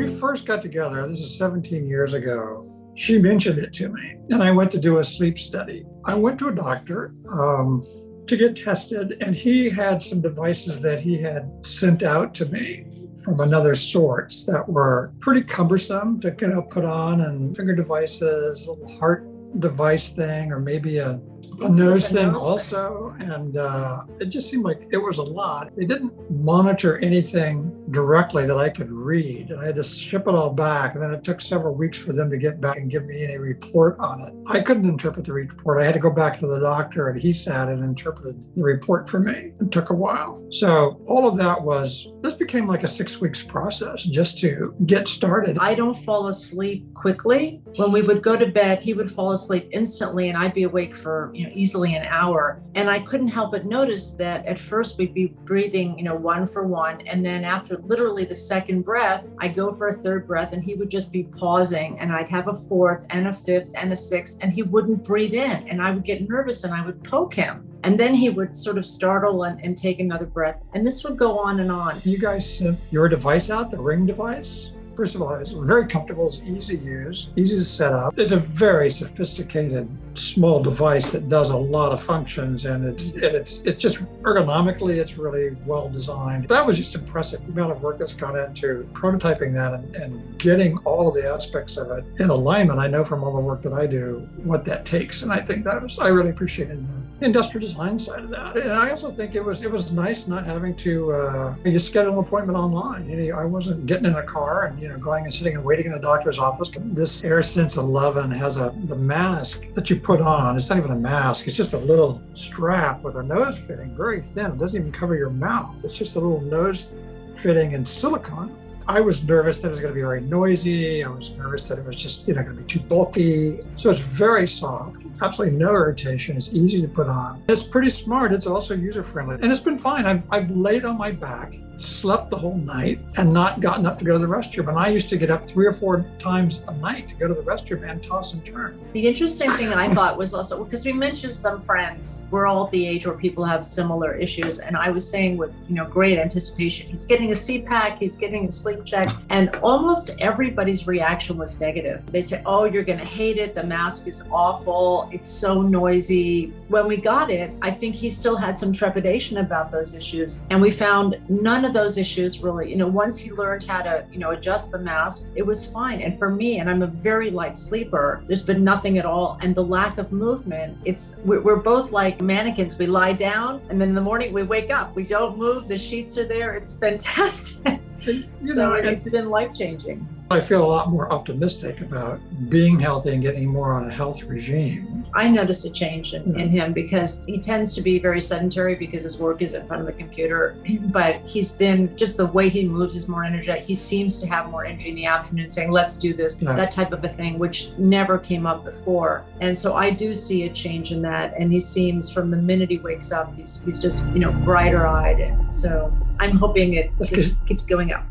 we first got together, this is 17 years ago, she mentioned it to me, and I went to do a sleep study. I went to a doctor to get tested, and he had some devices that he had sent out to me from another source that were pretty cumbersome to put on, and finger devices, a little heart device thing, or maybe a nose thing also. And it just seemed like it was a lot. They didn't monitor anything directly that I could read, and I had to ship it all back. And then it took several weeks for them to get back and give me any report on it. I couldn't interpret the report. I had to go back to the doctor, and he sat and interpreted the report for me. It took a while. So all of that this became like a 6 weeks process just to get started. I don't fall asleep quickly. When we would go to bed, he would fall asleep instantly, and I'd be awake for easily an hour. And I couldn't help but notice that at first we'd be breathing, one for one. And then after literally the second breath, I'd go for a third breath, and he would just be pausing, and I'd have a fourth and a fifth and a sixth, and he wouldn't breathe in. And I would get nervous, and I would poke him. And then he would sort of startle and take another breath. And this would go on and on. You guys sent your device out, the Ring device? First of all, it's very comfortable, it's easy to use, easy to set up. It's a very sophisticated small device that does a lot of functions, and it's just ergonomically, it's really well designed. That was just impressive, the amount of work that's gone into prototyping that and getting all of the aspects of it in alignment. I know from all the work that I do what that takes, and I think I really appreciated the industrial design side of that. And I also think it was nice not having to just schedule an appointment online. I wasn't getting in a car and going and sitting and waiting in the doctor's office. This AirSense 11 has the mask that you put on. It's not even a mask. It's just a little strap with a nose fitting, very thin. It doesn't even cover your mouth. It's just a little nose fitting in silicone. I was nervous that it was going to be very noisy. I was nervous that it was just going to be too bulky. So it's very soft, absolutely no irritation. It's easy to put on. It's pretty smart. It's also user-friendly. And it's been fine. I've laid on my back, slept the whole night, and not gotten up to go to the restroom. And I used to get up 3 or 4 times a night to go to the restroom and toss and turn. The interesting thing I thought was also, because we mentioned some friends, we're all at the age where people have similar issues. And I was saying with, great anticipation, he's getting a CPAC, he's getting a sleep check. And almost everybody's reaction was negative. They'd say, oh, you're going to hate it. The mask is awful. It's so noisy. When we got it, I think he still had some trepidation about those issues. And we found none of those issues really, once he learned how to, adjust the mask, it was fine. And for me, and I'm a very light sleeper, there's been nothing at all. And the lack of movement, we're both like mannequins. We lie down, and then in the morning we wake up. We don't move. The sheets are there. It's fantastic. It's been life-changing. I feel a lot more optimistic about being healthy and getting more on a health regime. I noticed a change in him, because he tends to be very sedentary because his work is in front of the computer, but he's been, just the way he moves is more energetic. He seems to have more energy in the afternoon, saying, let's do this, that type of a thing, which never came up before. And so I do see a change in that. And he seems, from the minute he wakes up, he's just, brighter eyed. And so I'm hoping it just keeps going up.